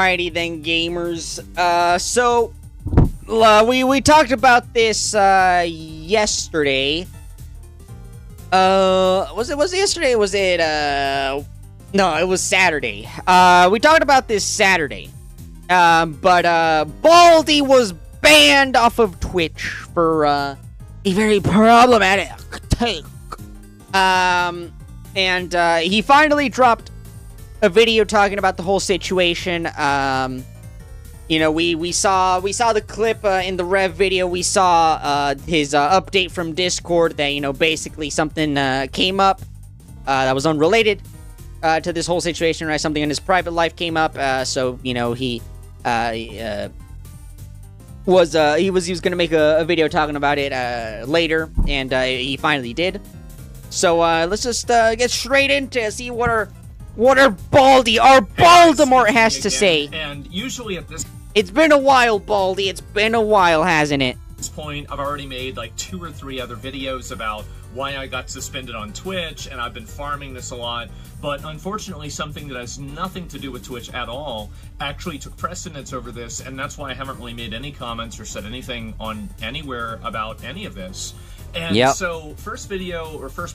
Alrighty then, gamers. We talked about this yesterday. Was it yesterday? Was it no, it was Saturday. We talked about this Saturday. But Baldy was banned off of Twitch for a very problematic take. And he finally dropped a video talking about the whole situation. You know, we saw the clip in the Rev video. We saw his update from Discord that, you know, basically something came up that was unrelated to this whole situation, right? Something in his private life came up. So, you know, he was gonna make a video talking about it later, and he finally did. So let's just get straight into see what our Baldy, our Baltimore has to say. And usually at this, it's been a while, Baldy. It's been a while, hasn't it? At this point, I've already made like 2 or 3 other videos about why I got suspended on Twitch, and I've been farming this a lot. But unfortunately, something that has nothing to do with Twitch at all actually took precedence over this, and that's why I haven't really made any comments or said anything on anywhere about any of this. And so first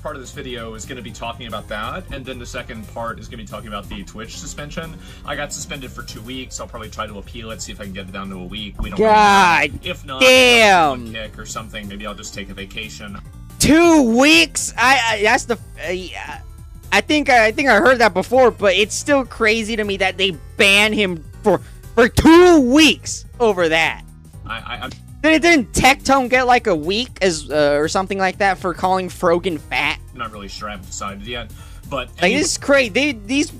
part of this video is going to be talking about that, and then the second part is going to be talking about the Twitch suspension. I got suspended for 2 weeks. I'll probably try to appeal it, see if I can get it down to a week. We don't know. If not, damn, kick or something. Maybe I'll just take a vacation. 2 weeks? That's the I think I heard that before, but it's still crazy to me that they ban him for 2 weeks over that. Didn't Tectone get like a week as or something like that for calling Frogan fat? I'm not really sure. I haven't decided yet, but like, this is crazy. These.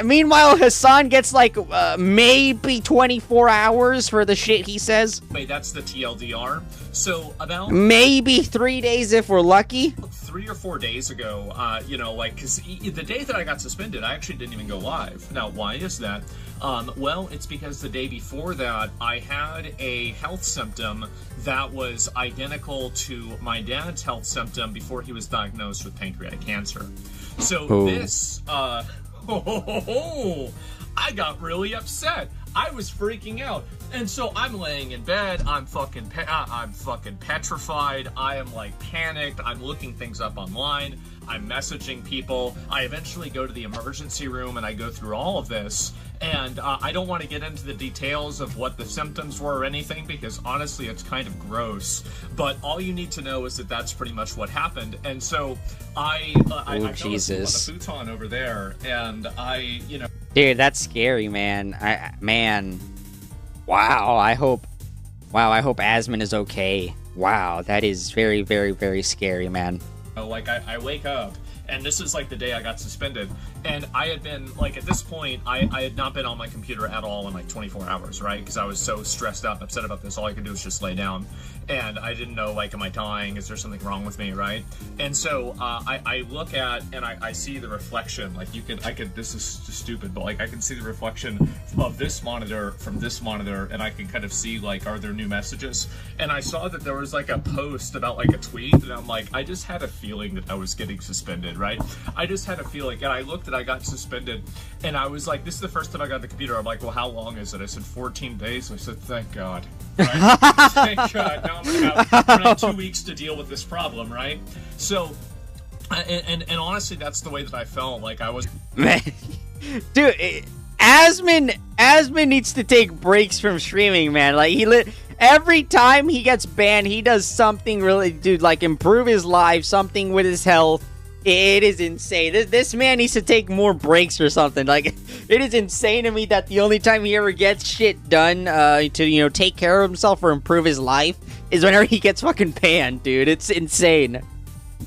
Meanwhile, Hassan gets like maybe 24 hours for the shit he says. Wait, that's the TLDR. So about maybe 3 days if we're lucky. 3 or 4 days ago, you know, like, because the day that I got suspended, I actually didn't even go live. Now, why is that? Well, it's because the day before that, I had a health symptom that was identical to my dad's health symptom before he was diagnosed with pancreatic cancer. So this, I got really upset. I was freaking out. And so I'm laying in bed, I'm fucking petrified, I am like panicked, I'm looking things up online, I'm messaging people, I eventually go to the emergency room and I go through all of this, and I don't want to get into the details of what the symptoms were or anything, because honestly it's kind of gross, but all you need to know is that that's pretty much what happened. And so I fell asleep on the futon over there, and you know... Dude, that's scary, man. Wow, I hope Asmon is okay. Wow, that is very, very, very scary, man. Like, I wake up, and this is like the day I got suspended, and I had been, like, at this point, I had not been on my computer at all in like 24 hours, right? Because I was so stressed out and upset about this, all I could do was just lay down. And I didn't know, like, am I dying? Is there something wrong with me, right? And so I look at, and I see the reflection, like, this is just stupid, but like, I can see the reflection of this monitor from this monitor, and I can kind of see, like, are there new messages? And I saw that there was like a post about like a tweet, and I'm like, I just had a feeling that I was getting suspended, right? I just had a feeling, and I looked and I got suspended, and I was like, this is the first time I got the computer. I'm like, well, how long is it? I said 14 days. I said, thank God. Right? Thank God. Now I'm gonna have 2 weeks to deal with this problem, right? So, and honestly, that's the way that I felt. Like, I was... Man, dude, Asmon needs to take breaks from streaming, man. Like, every time he gets banned, he does something really, dude, like, improve his life, something with his health. It is insane. This man needs to take more breaks or something. Like, it is insane to me that the only time he ever gets shit done to, you know, take care of himself or improve his life is whenever he gets fucking banned, dude. It's insane.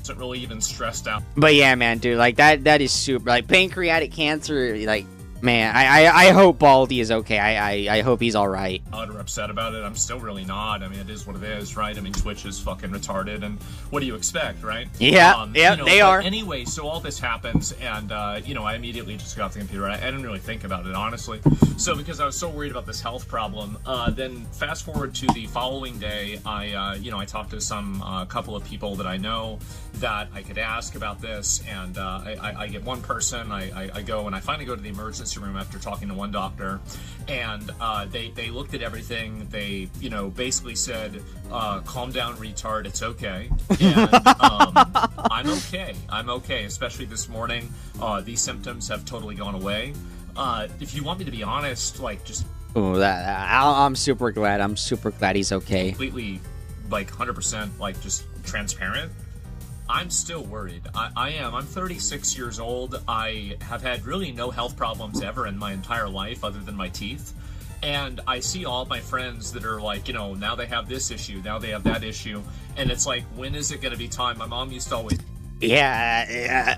Isn't really even stressed out. But yeah, man, dude, like, that is super. Like, pancreatic cancer, like, man, I hope Baldy is okay. I hope he's all right. Or upset about it. I'm still really not. I mean, it is what it is, right? I mean, Twitch is fucking retarded, and what do you expect, right? Yeah, yeah, you know, they are. Anyway, so all this happens, and, you know, I immediately just got off the computer. I didn't really think about it, honestly. So, because I was so worried about this health problem, then fast forward to the following day, you know, I talked to some couple of people that I know that I could ask about this, and I get one person, I go, and I finally go to the emergency emergency room after talking to one doctor, and they looked at everything. They, you know, basically said, calm down, retard, it's okay. And I'm okay. I'm okay, especially this morning. These symptoms have totally gone away. If you want me to be honest, like, just... Ooh, I'm super glad. I'm super glad he's okay. Completely, like, 100%, like, just transparent. I'm still worried. I am. I'm 36 years old. I have had really no health problems ever in my entire life other than my teeth. And I see all my friends that are like, you know, now they have this issue, now they have that issue. And it's like, when is it going to be time? My mom used to always... Yeah,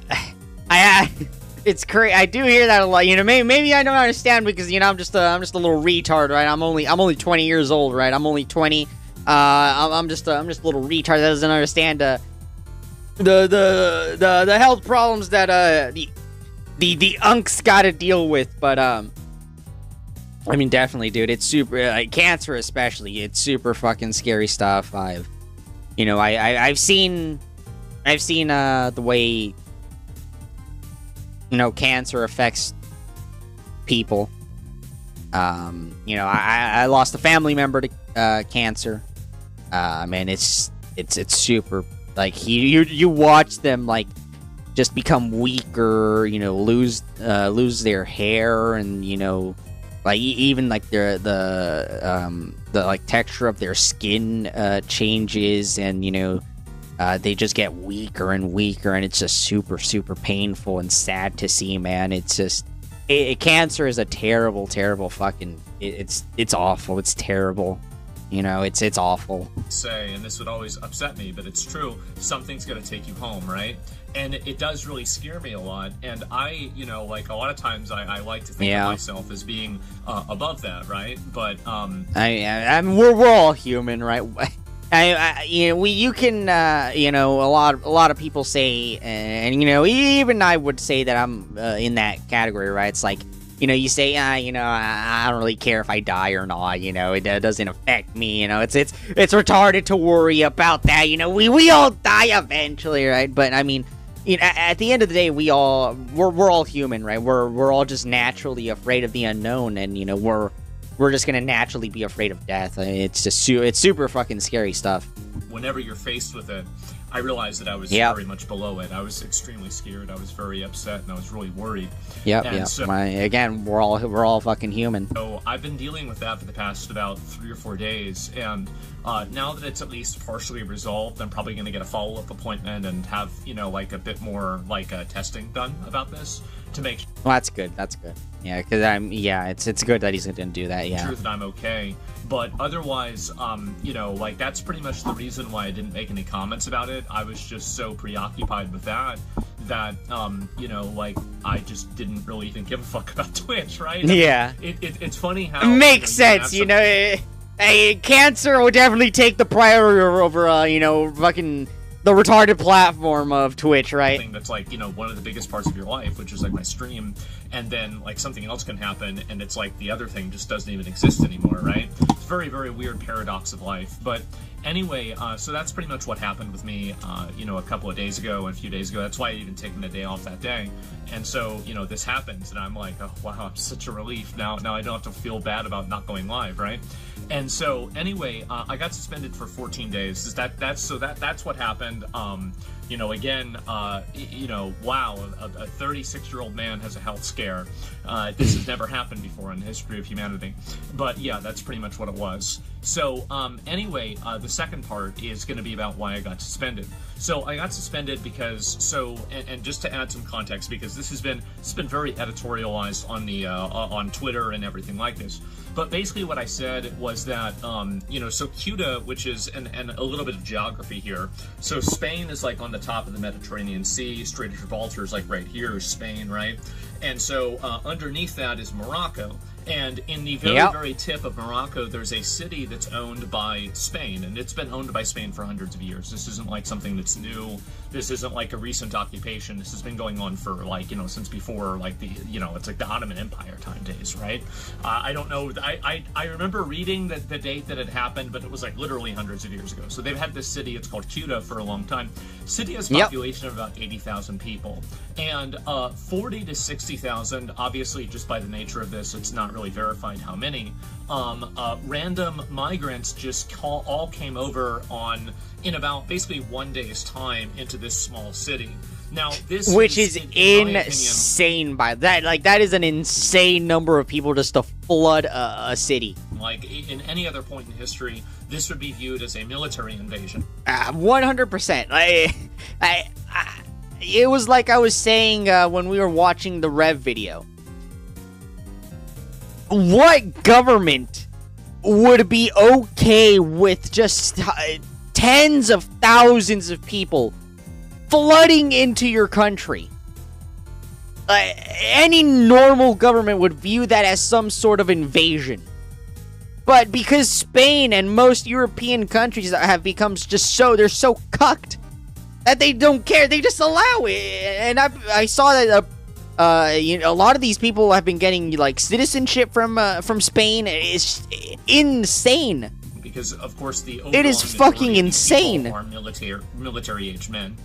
it's crazy. I do hear that a lot. You know, maybe I don't understand because, you know, I'm just a little retard, right? I'm only 20 years old, right? I'm only 20. I'm just a little retard that doesn't understand the health problems that the unks got to deal with. But I mean, definitely, dude. It's super, like, cancer especially. It's super fucking scary stuff. I've seen the way, you know, cancer affects people. You know, I lost a family member to cancer. Man, it's super, like, you watch them, like, just become weaker, you know, lose their hair, and, you know, like, even like the like texture of their skin changes, and, you know, they just get weaker and weaker, and it's just super, super painful and sad to see, man. It's just, cancer is a terrible, terrible fucking, it's awful. It's terrible. You know, it's awful. Say, and this would always upset me, but it's true, something's gonna take you home, right? And it does really scare me a lot. And I, you know, like, a lot of times I like to think of myself as being above that, right? But I mean, we're all human, right? You know, you can, you know, a lot of people say, and, you know, even I would say that I'm in that category, right? It's like, you know, you say, you know, I don't really care if I die or not. You know, it doesn't affect me. You know, it's retarded to worry about that. You know, we all die eventually, right? But I mean, you know, at the end of the day, we're all human, right? We're all just naturally afraid of the unknown, and, you know, we're just gonna naturally be afraid of death. It's just it's super fucking scary stuff. Whenever you're faced with it, I realized that I was very much below it. I was extremely scared. I was very upset, and I was really worried. So, again, we're all fucking human. So I've been dealing with that for the past about 3 or 4 days, and now that it's at least partially resolved, I'm probably going to get a follow-up appointment and have, you know, like, a bit more, like, testing done about this to make. Well, that's good. That's good. Yeah, because it's good that he's going to do that. Yeah. Sure that I'm okay. But otherwise, you know, like, that's pretty much the reason why I didn't make any comments about it. I was just so preoccupied with that, you know, like, I just didn't really even give a fuck about Twitch, right? Yeah. It's funny how... Makes sense, you know, cancer would definitely take the priority over, you know, fucking the retarded platform of Twitch, right? Thing that's, like, you know, one of the biggest parts of your life, which is, like, my stream, and then, like, something else can happen, and it's like the other thing just doesn't even exist anymore, right? It's a very, very weird paradox of life. But anyway, so that's pretty much what happened with me, you know, a couple of days ago and a few days ago. That's why I even taken the day off that day. And so, you know, this happens, and I'm like, oh, wow, I'm such a relief. Now I don't have to feel bad about not going live, right? And so, anyway, I got suspended for 14 days. That's what happened. You know, again, you know, wow, a 36-year-old man has a health scare. This has never happened before in the history of humanity. But yeah, that's pretty much what it was. So anyway, the second part is going to be about why I got suspended. So I got suspended because, and just to add some context, because this has been very editorialized on the on Twitter and everything like this. But basically what I said was that, you know, so Ceuta, which is, and a little bit of geography here. So Spain is, like, on the top of the Mediterranean Sea. Strait of Gibraltar is, like, right here, Spain, right? And so underneath that is Morocco. And in the very, very tip of Morocco, there's a city that's owned by Spain, and it's been owned by Spain for hundreds of years. This isn't like something that's new. This isn't like a recent occupation. This has been going on for like, you know, since before like the, you know, it's like the Ottoman Empire time days, right? I don't know. I remember reading the date that it happened, but it was like literally hundreds of years ago. So they've had this city, it's called Ceuta, for a long time. City has a population of about 80,000 people, and 40 to 60,000, obviously just by the nature of this, it's not really verified how many, random migrants just all came over in about basically 1 day's time into this small city. Now, this which is insane by that. Like, that is an insane number of people just to flood a city. Like, in any other point in history, this would be viewed as a military invasion. 100%. It was like I was saying when we were watching the Rev video. What government would be okay with just tens of thousands of people flooding into your country? Any normal government would view that as some sort of invasion. But because Spain and most European countries have become just they're so cucked that they don't care, they just allow it. And I saw that you know, a lot of these people have been getting like citizenship from Spain. It's insane. Because of course it is fucking insane. Are military-age men.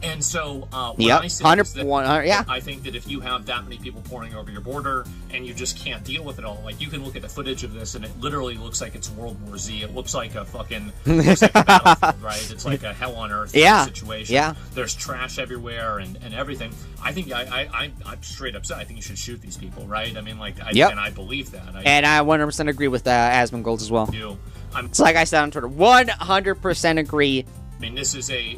And so, what yep, I say 100, is that 100, yeah. I think that if you have that many people pouring over your border and you just can't deal with it all, like, you can look at the footage of this and it literally looks like it's World War Z. It looks like a fucking, looks like a battlefield, right? It's like a hell on earth situation. Yeah. There's trash everywhere and everything. I think, I'm straight up said, I think you should shoot these people, right? I mean, like, and I believe that. And I 100% agree with Asmongold as well. It's like I said on Twitter, 100% agree. I mean, this is a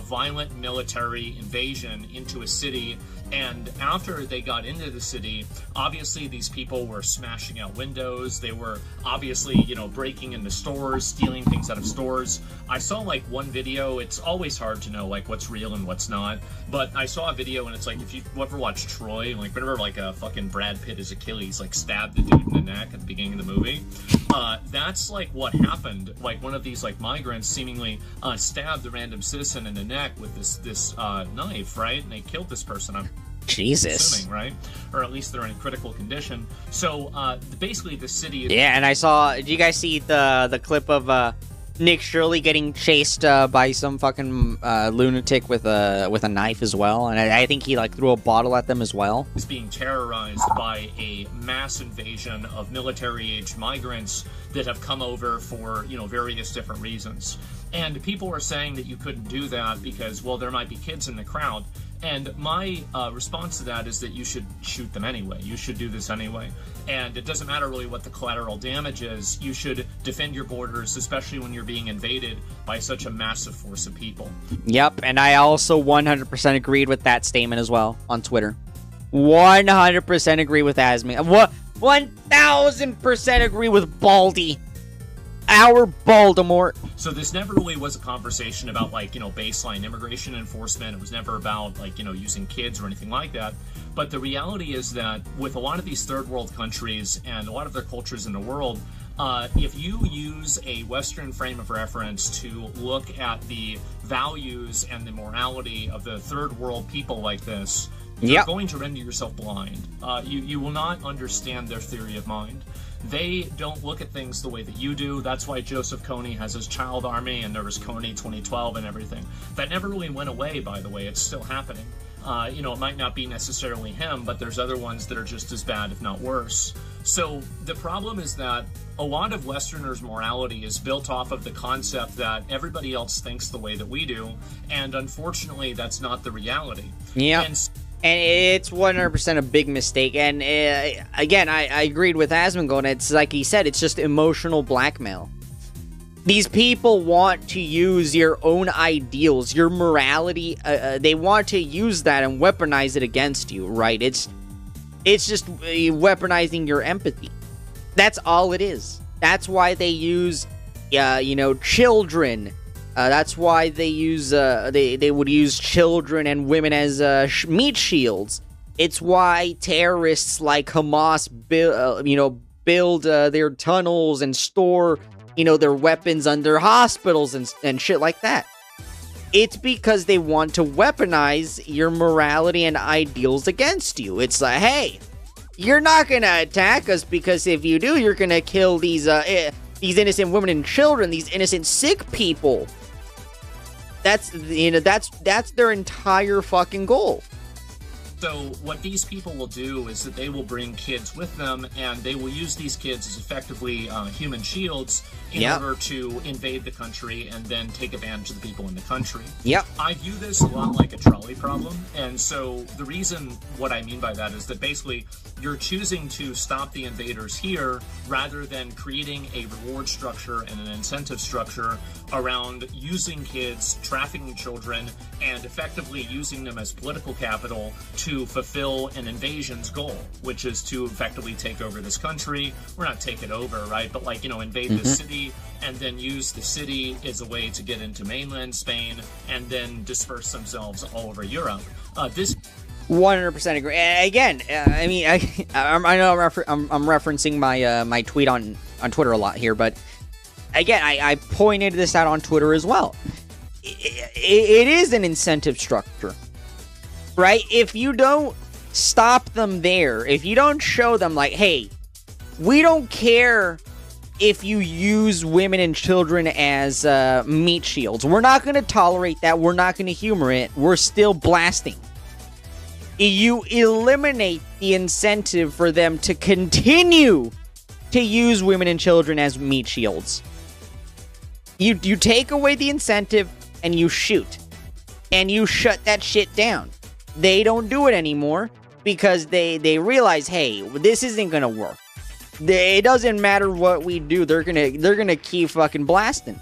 violent military invasion into a city, and after they got into the city, obviously these people were smashing out windows. They were obviously, you know, breaking into stores, stealing things out of stores. I saw like one video. It's always hard to know like what's real and what's not, but I saw a video and it's like, if you ever watch Troy, like whenever like a fucking Brad Pitt as Achilles like stabbed the dude in the neck at the beginning of the movie, that's like what happened. Like one of these like migrants seemingly stabbed the random citizen in the neck with this knife, right? And they killed this person. I'm assuming, right? Or at least they're in critical condition. So basically, the city is. Yeah, and I saw. Did you guys see the clip of Nick Shirley getting chased by some fucking lunatic with a knife as well? And I think he like threw a bottle at them as well. Is being terrorized by a mass invasion of military-age migrants that have come over for, you know, various different reasons. And people are saying that you couldn't do that because, well, there might be kids in the crowd. And my response to that is that you should shoot them anyway. You should do this anyway. And it doesn't matter really what the collateral damage is. You should defend your borders, especially when you're being invaded by such a massive force of people. Yep, and I also 100% agreed with that statement as well on Twitter. 100% agree with Asmi. 1,000% agree with Baldy. Our Baltimore. So this never really was a conversation about, like, you know, baseline immigration enforcement. It was never about, like, you know, using kids or anything like that. But the reality is that with a lot of these third world countries and a lot of their cultures in the world, if you use a Western frame of reference to look at the values and the morality of the third world people like this, you're going to render yourself blind. You will not understand their theory of mind. They don't look at things the way that you do. That's why Joseph Kony has his child army, and there was Kony 2012 and everything. That never really went away, by the way. It's still happening. You know, it might not be necessarily him, but there's other ones that are just as bad, if not worse. So the problem is that a lot of Westerners' morality is built off of the concept that everybody else thinks the way that we do, and unfortunately, that's not the reality. Yeah. And it's 100% a big mistake. And again, I agreed with Asmongold. It's like he said, it's just emotional blackmail. These people want to use your own ideals, your morality. They want to use that and weaponize it against you, right? It's just weaponizing your empathy. That's all it is. That's why they use, you know, children. That's why they use they would use children and women as meat shields. It's why terrorists like Hamas build their tunnels and store, their weapons under hospitals and shit like that. It's because they want to weaponize your morality and ideals against you. It's like, hey, you're not gonna attack us because if you do, you're gonna kill these innocent women and children, these innocent sick people. That's their entire fucking goal. So what these people will do is that they will bring kids with them, and they will use these kids as effectively human shields in order to invade the country and then take advantage of the people in the country. Yep. I view this a lot like a trolley problem, and so the reason what I mean by that is that basically you're choosing to stop the invaders here rather than creating a reward structure and an incentive structure around using kids, trafficking children, and effectively using them as political capital to fulfill an invasion's goal, which is to effectively take over this country. We're not take it over, right? But invade this city and then use the city as a way to get into mainland Spain and then disperse themselves all over Europe. This 100% agree. Again, I mean, I know I'm referencing my tweet on Twitter a lot here, but again, I pointed this out on Twitter as well. It is an incentive structure, right? If you don't stop them there, if you don't show them like, hey, we don't care if you use women and children as meat shields. We're not going to tolerate that. We're not going to humor it. We're still blasting. You eliminate the incentive for them to continue to use women and children as meat shields. You take away the incentive and you shoot. And you shut that shit down. They don't do it anymore because they realize, hey, this isn't going to work. It doesn't matter what we do. They're gonna keep fucking blasting.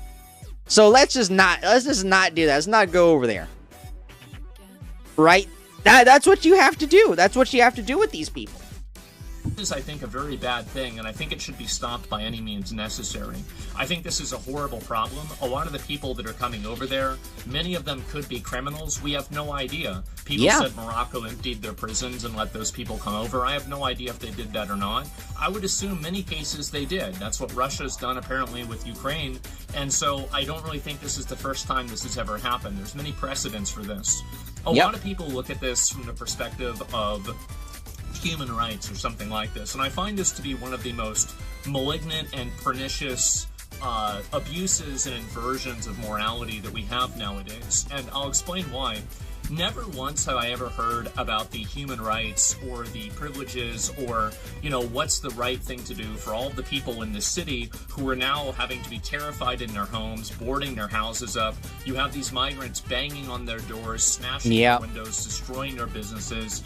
So let's just not do that. Let's not go over there. Right? That's what you have to do. That's what you have to do with these people. Is, I think, a very bad thing, and I think it should be stopped by any means necessary. I think this is a horrible problem. A lot of the people that are coming over there, many of them could be criminals. We have no idea. People said Morocco emptied their prisons and let those people come over. I have no idea if they did that or not. I would assume many cases they did. That's what Russia's done apparently with Ukraine, and so I don't really think this is the first time this has ever happened. There's many precedents for this. A lot of people look at this from the perspective of human rights or something like this, and I find this to be one of the most malignant and pernicious abuses and inversions of morality that we have nowadays, and I'll explain why. Never once have I ever heard about the human rights or the privileges or, what's the right thing to do for all of the people in this city who are now having to be terrified in their homes, boarding their houses up. You have these migrants banging on their doors, smashing their windows, destroying their businesses,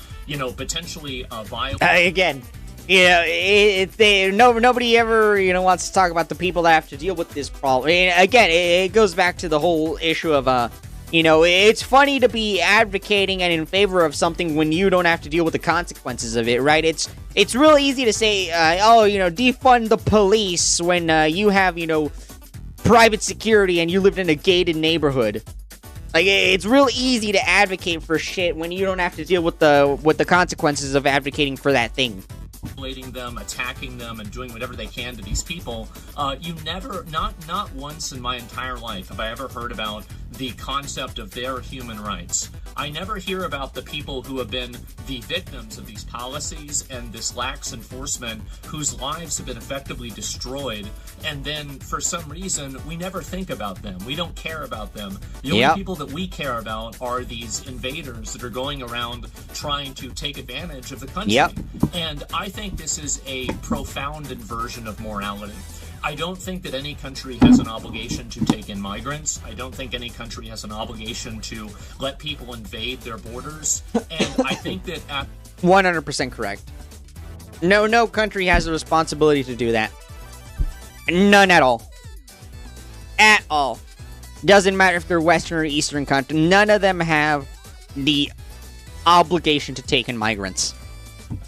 potentially violent. Again, nobody ever, wants to talk about the people that have to deal with this problem. Again, it goes back to the whole issue of, it's funny to be advocating and in favor of something when you don't have to deal with the consequences of it, right? It's real easy to say, defund the police when you have, private security and you lived in a gated neighborhood. Like, it's real easy to advocate for shit when you don't have to deal with the consequences of advocating for that thing. Them, attacking them, and doing whatever they can to these people. You never, not once in my entire life have I ever heard about the concept of their human rights. I never hear about the people who have been the victims of these policies and this lax enforcement, whose lives have been effectively destroyed, and then for some reason we never think about them. We don't care about them. The only people that we care about are these invaders that are going around trying to take advantage of the country. And I think this is a profound inversion of morality. I don't think that any country has an obligation to take in migrants. I don't think any country has an obligation to let people invade their borders. And I think that 100% correct. No country has a responsibility to do that. None at all. At all. Doesn't matter if they're Western or Eastern country. None of them have the obligation to take in migrants.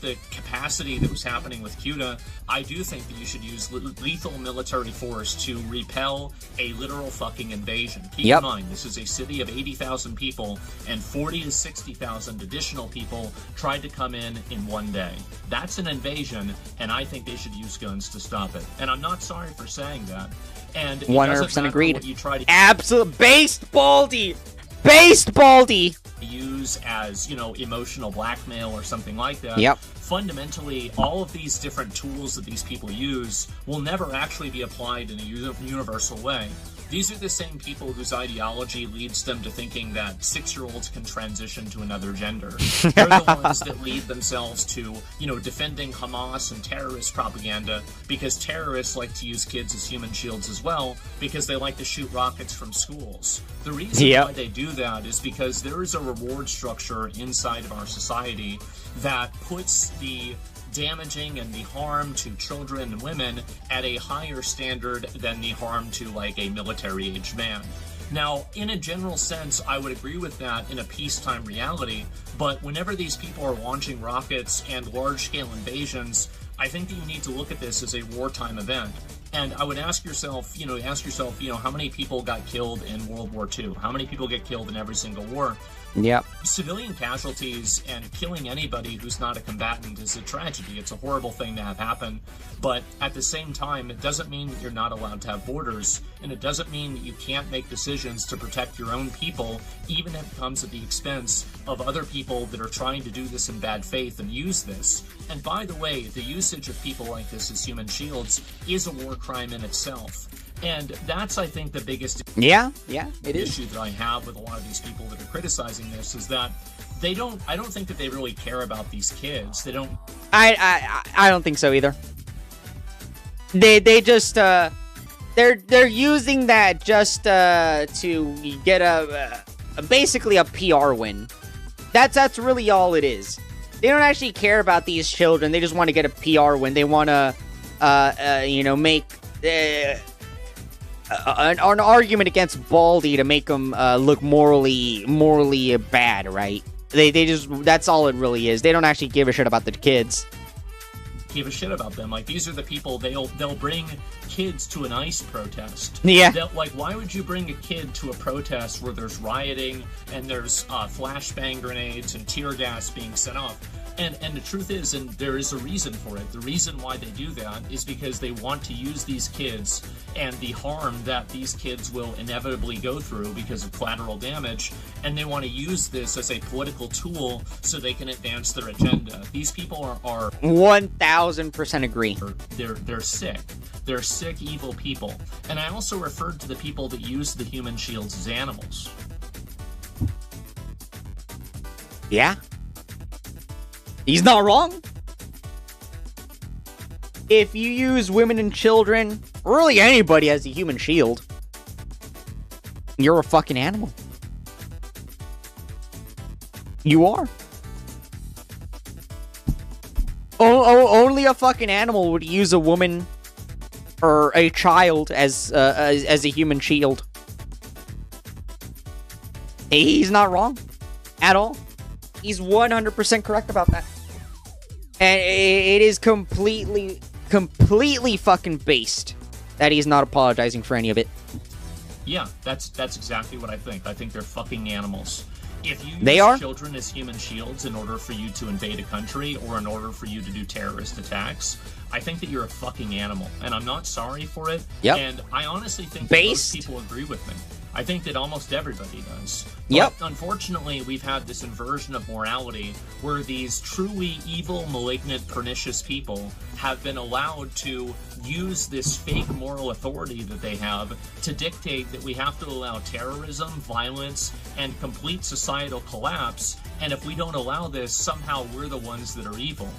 the capacity that was happening with Cuba, I do think that you should use lethal military force to repel a literal fucking invasion. Keep in mind, this is a city of 80,000 people, and 40 to 60,000 additional people tried to come in one day. That's an invasion, and I think they should use guns to stop it. And I'm not sorry for saying that. And 100% agreed. What you try to absolute based Baldy. Use as, you know, emotional blackmail or something like that. Yep. Fundamentally, all of these different tools that these people use will never actually be applied in a universal way. These are the same people whose ideology leads them to thinking that 6-year-olds can transition to another gender. They're the ones that lead themselves to, you know, defending Hamas and terrorist propaganda, because terrorists like to use kids as human shields as well, because they like to shoot rockets from schools. The reason why they do that is because there is a reward structure inside of our society that puts the damaging and the harm to children and women at a higher standard than the harm to, like, a military-aged man. Now, in a general sense, I would agree with that in a peacetime reality, but whenever these people are launching rockets and large-scale invasions, I think that you need to look at this as a wartime event. And I would ask yourself, how many people got killed in World War II? How many people get killed in every single war? Yep. Civilian casualties and killing anybody who's not a combatant is a tragedy. It's a horrible thing to have happen. But at the same time, it doesn't mean that you're not allowed to have borders, and it doesn't mean that you can't make decisions to protect your own people, even if it comes at the expense of other people that are trying to do this in bad faith and use this. And by the way, the usage of people like this as human shields is a war crime in itself. And that's, I think, the biggest issue that I have with a lot of these people that are criticizing this, is that I don't think that they really care about these kids. They don't. I don't think so either. They just they're using that just to get basically a PR win. That's really all it is. They don't actually care about these children. They just want to get a PR win. They want to make an argument against Baldy to make him look morally bad, right? They just, that's all it really is. They don't actually give a shit about the kids. Give a shit about them. Like, these are the people, they'll bring kids to an ICE protest. Yeah. Like, why would you bring a kid to a protest where there's rioting and there's flashbang grenades and tear gas being set off? And the truth is, and there is a reason for it, the reason why they do that is because they want to use these kids and the harm that these kids will inevitably go through because of collateral damage, and they want to use this as a political tool so they can advance their agenda. These people are 1000% agree. They're sick. They're sick, evil people. And I also referred to the people that use the human shields as animals. Yeah. He's not wrong. If you use women and children, or really anybody as a human shield, you're a fucking animal. You are. Only a fucking animal would use a woman or a child as a human shield. He's not wrong at all. He's 100% correct about that. And it is completely fucking based that he's not apologizing for any of it. Yeah, that's exactly what I think. I think they're fucking animals. If you use children as human shields in order for you to invade a country or in order for you to do terrorist attacks, I think that you're a fucking animal. And I'm not sorry for it. Yep. And I honestly think that most people agree with me. I think that almost everybody does. But unfortunately, we've had this inversion of morality where these truly evil, malignant, pernicious people have been allowed to use this fake moral authority that they have to dictate that we have to allow terrorism, violence, and complete societal collapse. And if we don't allow this, somehow we're the ones that are evil.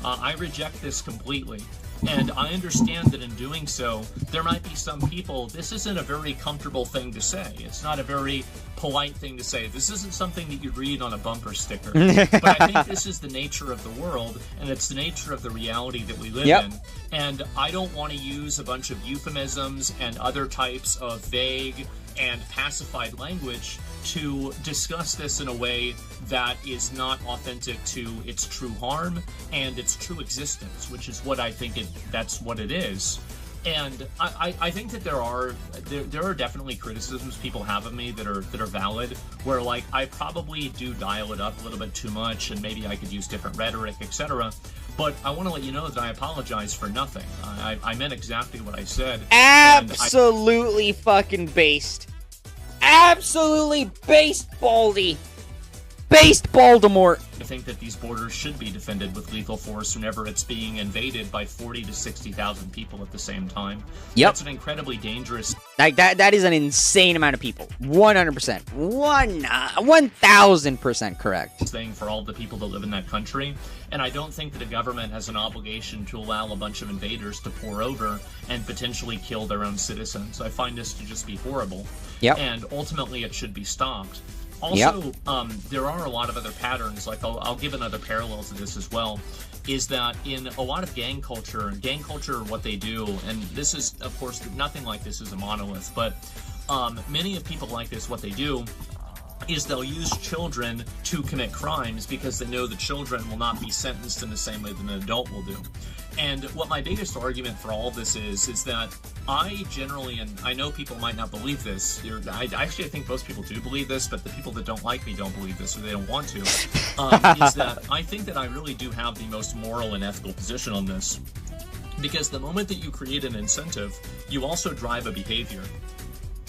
I reject this completely. And I understand that in doing so, there might be some people, this isn't a very comfortable thing to say. It's not a very polite thing to say. This isn't something that you'd read on a bumper sticker. But I think this is the nature of the world, and it's the nature of the reality that we live in. And I don't want to use a bunch of euphemisms and other types of vague and pacified language to discuss this in a way that is not authentic to its true harm and its true existence, which is what I think that's what it is. And I think that there are definitely criticisms people have of me that are valid, where like I probably do dial it up a little bit too much, and maybe I could use different rhetoric, etc. But I want to let you know that I apologize for nothing. I meant exactly what I said. Absolutely fucking based. Absolutely based, Baldy. Based Baltimore. I think that these borders should be defended with lethal force whenever it's being invaded by 40 to 60,000 people at the same time. Yep. That's an incredibly dangerous... Like, that is an insane amount of people. 100%. 1,000% correct. ...thing for all the people that live in that country. And I don't think that a government has an obligation to allow a bunch of invaders to pour over and potentially kill their own citizens. I find this to just be horrible. Yep. And ultimately it should be stopped. Also, there are a lot of other patterns, like I'll give another parallel to this as well, is that in a lot of gang culture, what they do, and this is, of course, nothing like this is a monolith, but many of people like this, what they do is they'll use children to commit crimes because they know the children will not be sentenced in the same way that an adult will do. And what my biggest argument for all of this is that I generally, and I know people might not believe this, I think most people do believe this, but the people that don't like me don't believe this, or they don't want to, is that I think that I really do have the most moral and ethical position on this. Because the moment that you create an incentive, you also drive a behavior.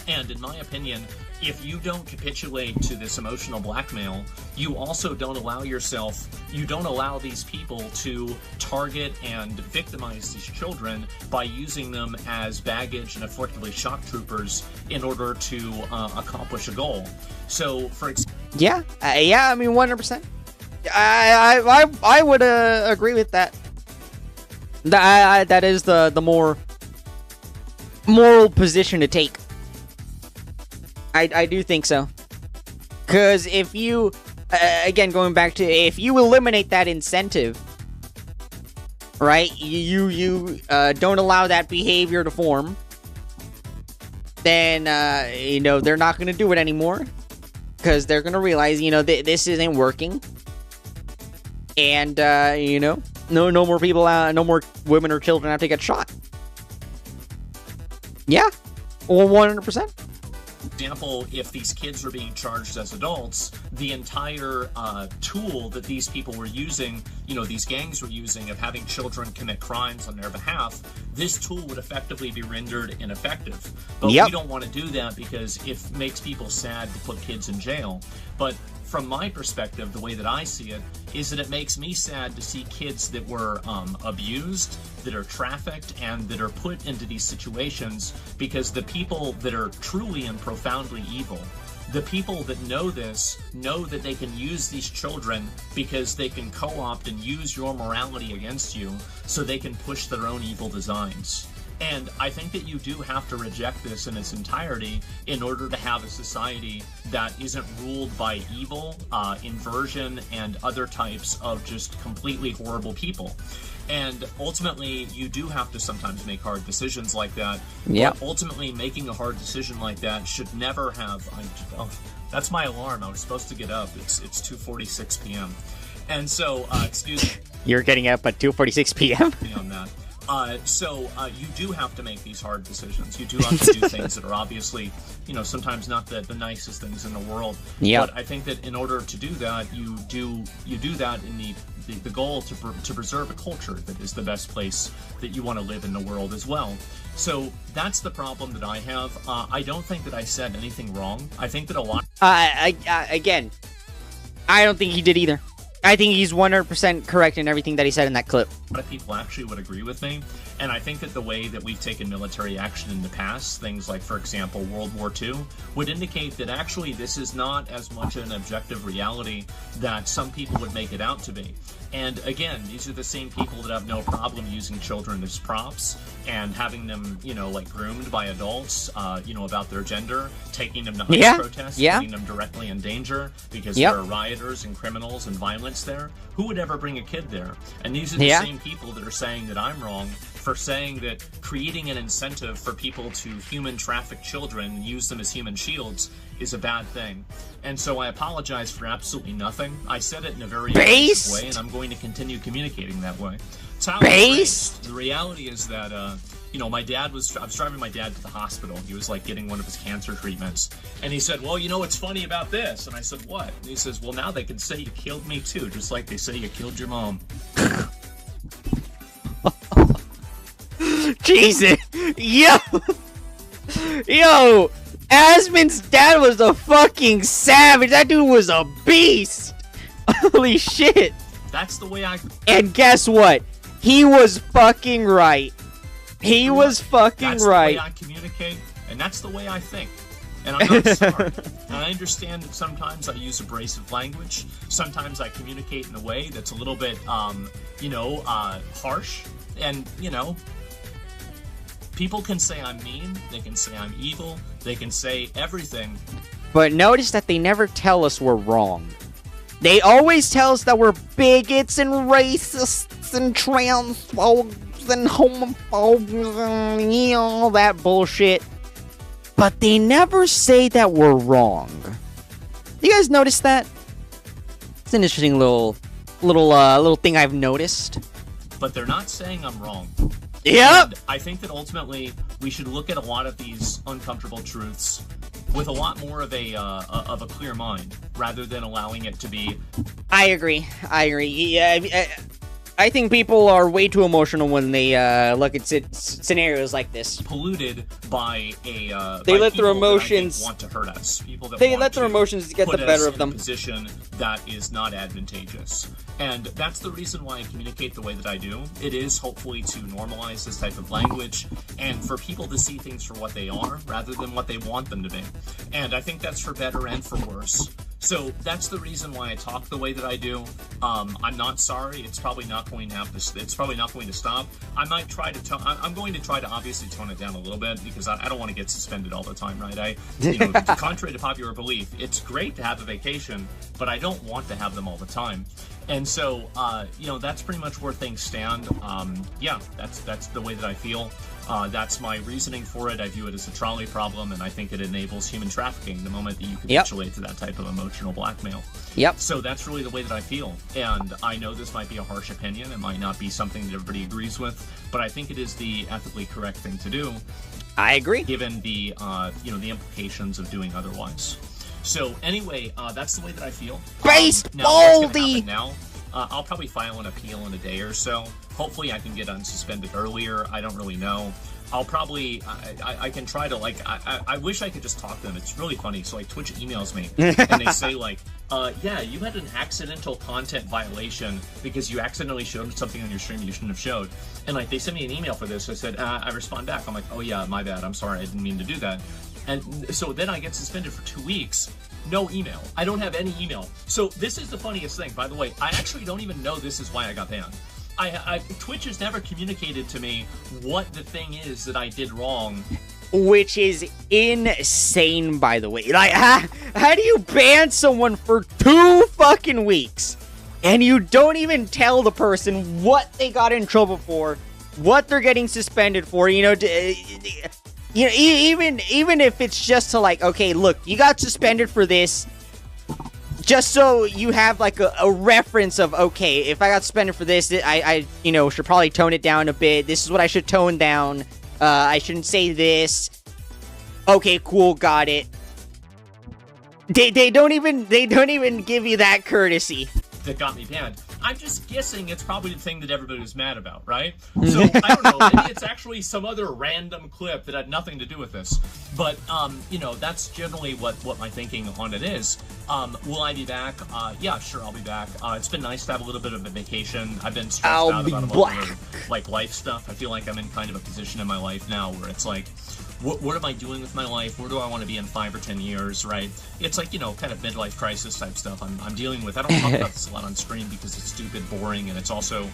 And in my opinion, if you don't capitulate to this emotional blackmail, you also don't allow these people to target and victimize these children by using them as baggage and effectively shock troopers in order to accomplish a goal. So, for example... Yeah, I mean, 100%. I would agree with that. That is the more moral position to take. I do think so. Because if you, again, going back to, if you eliminate that incentive, right, you don't allow that behavior to form, then, they're not going to do it anymore. Because they're going to realize, this isn't working. And, no more people, no more women or children have to get shot. Yeah, 100%. Example, if these kids were being charged as adults, the entire tool that these people were using, these gangs were using of having children commit crimes on their behalf, this tool would effectively be rendered ineffective. But we don't want to do that because it makes people sad to put kids in jail. But from my perspective, the way that I see it, is that it makes me sad to see kids that were abused, that are trafficked, and that are put into these situations because the people that are truly and profoundly evil, the people that know this, know that they can use these children because they can co-opt and use your morality against you so they can push their own evil designs. And I think that you do have to reject this in its entirety in order to have a society that isn't ruled by evil, inversion, and other types of just completely horrible people. And ultimately, you do have to sometimes make hard decisions like that. Yeah. But ultimately, making a hard decision like that should never have... that's my alarm. I was supposed to get up. It's 2:46 p.m. And so, excuse me. You're getting up at 2:46 p.m.? On that. You do have to make these hard decisions. You do have to do things that are obviously, sometimes not the nicest things in the world. Yeah. But I think that in order to do that, you do that in the goal to preserve a culture that is the best place that you want to live in the world as well. So that's the problem that I have. I don't think that I said anything wrong. I think that a lot... Again, I don't think he did either. I think he's 100% correct in everything that he said in that clip. A lot of people actually would agree with me, and I think that the way that we've taken military action in the past, things like, for example, World War II, would indicate that actually this is not as much an objective reality that some people would make it out to be. And again, these are the same people that have no problem using children as props and having them, you know, like groomed by adults, you know, about their gender, taking them to ICE protests, putting them directly in danger because there are rioters and criminals and violence there. Who would ever bring a kid there? And these are the same people that are saying that I'm wrong for saying that creating an incentive for people to human traffic children and use them as human shields is a bad thing. And so I apologize for absolutely nothing. I said it in a very basic way, and I'm going to continue communicating that way. The reality is that, you know, I was driving my dad to the hospital. He was, like, getting one of his cancer treatments. And he said, well, you know what's funny about this? And I said, what? And he says, well, now they can say you killed me, too, just like they say you killed your mom. Jesus. Yo, Asmon's dad was a fucking savage. That dude was a beast. Holy shit. That's the way I... And guess what? He was fucking right. He was fucking right. That's the way I communicate, and that's the way I think. And I'm not smart. And I understand that sometimes I use abrasive language. Sometimes I communicate in a way that's a little bit, you know, harsh. And, you know... People can say I'm mean, they can say I'm evil, they can say everything. But notice that they never tell us we're wrong. They always tell us that we're bigots and racists and transphobes and homophobes and all that bullshit. But they never say that we're wrong. You guys notice that? It's an interesting little thing I've noticed. But they're not saying I'm wrong. Yep. And I think that ultimately we should look at a lot of these uncomfortable truths with a lot more of a clear mind, rather than allowing it to be. I agree. Yeah, I think people are way too emotional when they look at scenarios like this. Polluted by a. They let their emotions want to hurt us. People that they let their emotions get the better of them. In a position that is not advantageous, and that's the reason why I communicate the way that I do. It is hopefully to normalize this type of language, and for people to see things for what they are rather than what they want them to be. And I think that's for better and for worse. So that's the reason why I talk the way that I do. I'm not sorry. It's probably not going to have this. It's probably not going to stop. I might try to. I'm going to try to obviously tone it down a little bit because I don't want to get suspended all the time, right? Contrary to popular belief, it's great to have a vacation, but I don't want to have them all the time. And so, you know, that's pretty much where things stand. Yeah, that's the way that I feel. That's my reasoning for it. I view it as a trolley problem, and I think it enables human trafficking the moment that you capitulate to that type of emotional blackmail. Yep. So that's really the way that I feel. And I know this might be a harsh opinion. It might not be something that everybody agrees with, but I think it is the ethically correct thing to do. I agree. Given the, you know, the implications of doing otherwise. So anyway, that's the way that I feel. Now, I'll probably file an appeal in a day or so. Hopefully I can get unsuspended earlier. I don't really know. I'll probably, I can try to, like, I wish I could just talk to them. It's really funny. So, like, Twitch emails me, and they say, like, yeah, you had an accidental content violation because you accidentally showed something on your stream you shouldn't have showed. And, like, they sent me an email for this. I said, I respond back. I'm like, oh, yeah, my bad. I'm sorry. I didn't mean to do that. And so then I get suspended for 2 weeks. No email. I don't have any email. So this is the funniest thing, by the way. I actually don't even know this is why I got banned. Twitch has never communicated to me what the thing is that I did wrong. Which is insane, by the way. Like, how do you ban someone for 2 fucking weeks? And you don't even tell the person what they got in trouble for, what they're getting suspended for, you know, you know, even if it's just to, like, okay, look, you got suspended for this, just so you have, like, a reference of, okay, if I got suspended for this, I you know, should probably tone it down a bit. This is what I should tone down. I shouldn't say this. Okay, cool, got it. They don't even give you that courtesy. That got me banned. I'm just guessing it's probably the thing that everybody was mad about, right? So, I don't know, maybe it's actually some other random clip that had nothing to do with this. But, you know, that's generally what my thinking on it is. Will I be back? Yeah, sure, I'll be back. It's been nice to have a little bit of a vacation. I've been stressed out about a lot of, like, life stuff. I feel like I'm in kind of a position in my life now where it's like, what am I doing with my life? Where do I want to be in 5 or 10 years, right? It's like, kind of midlife crisis type stuff I'm dealing with. I don't talk about this a lot on screen because it's stupid, boring, and it's also,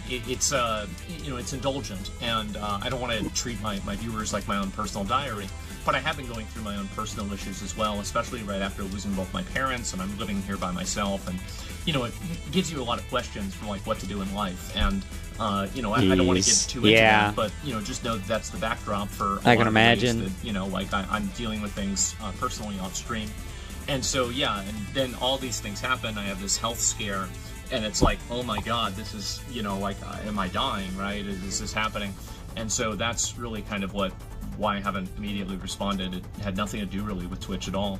it's indulgent, and I don't want to treat my viewers like my own personal diary. But I have been going through my own personal issues as well, especially right after losing both my parents, and I'm living here by myself, and, it gives you a lot of questions for, like, what to do in life, and, I don't want to get too into that, but, just know that that's the backdrop for I can imagine. That, I'm dealing with things personally off stream, and so, yeah, and then all these things happen, I have this health scare, and it's like, oh my god, this is, am I dying, right? Is this happening? And so that's really kind of why I haven't immediately responded. It had nothing to do really with Twitch at all.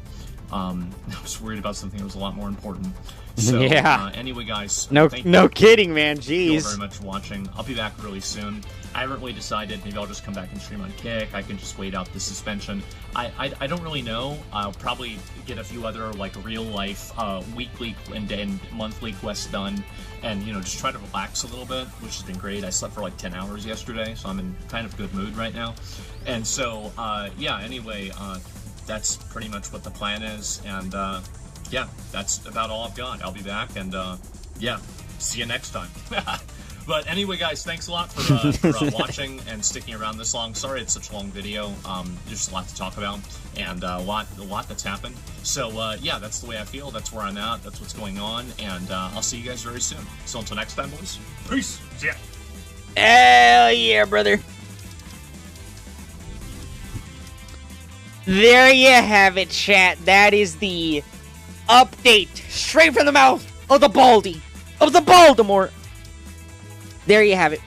I was worried about something that was a lot more important. So, yeah. Anyway, guys. No kidding, man. Jeez. Thank you very much for watching. I'll be back really soon. I haven't really decided. Maybe I'll just come back and stream on Kick. I can just wait out the suspension. I don't really know. I'll probably get a few other, like, real-life weekly and monthly quests done. And, just try to relax a little bit, which has been great. I slept for, like, 10 hours yesterday, so I'm in kind of good mood right now. And so, anyway, that's pretty much what the plan is. And, yeah, that's about all I've got. I'll be back, and, see you next time. But anyway, guys, thanks a lot for watching and sticking around this long. Sorry it's such a long video. There's a lot to talk about, and a lot that's happened. So, yeah, that's the way I feel. That's where I'm at. That's what's going on, and I'll see you guys very soon. So until next time, boys, peace. See ya. Hell yeah, brother. There you have it, chat. That is the update straight from the mouth of the Baldy of the Baltimore. There you have it.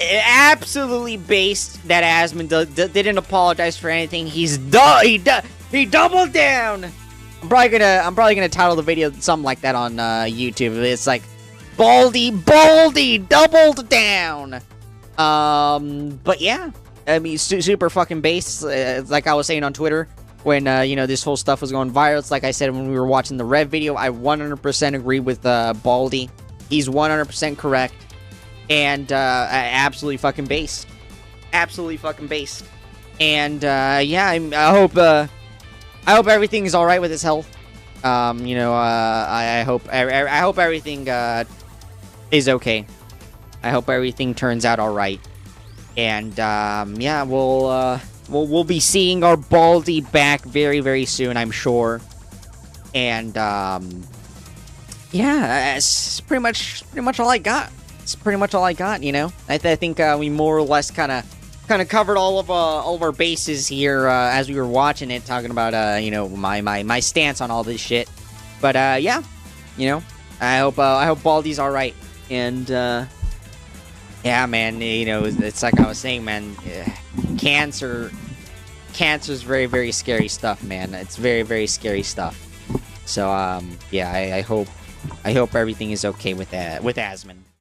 Absolutely based that Asmongold didn't apologize for anything. He doubled down. I'm probably gonna title the video something like that on YouTube. It's like Baldy doubled down. But yeah, I mean, super fucking based. Like I was saying on Twitter when this whole stuff was going viral. It's like I said when we were watching the Rev video. I 100% agree with Baldy. He's 100% correct, and absolutely fucking based. Absolutely fucking based. And yeah, I hope everything is all right with his health. I hope everything is okay. I hope everything turns out all right. And yeah, we'll be seeing our Baldy back very, very soon, I'm sure. And yeah, it's pretty much all I got. It's pretty much all I got, I think we more or less kind of covered all of our bases here as we were watching it, talking about my stance on all this shit. But yeah, I hope Baldy's all right. And yeah, man, it's like I was saying, man, cancer's very, very scary stuff, man. It's very, very scary stuff. So yeah, I hope everything is okay with that, with Asmon.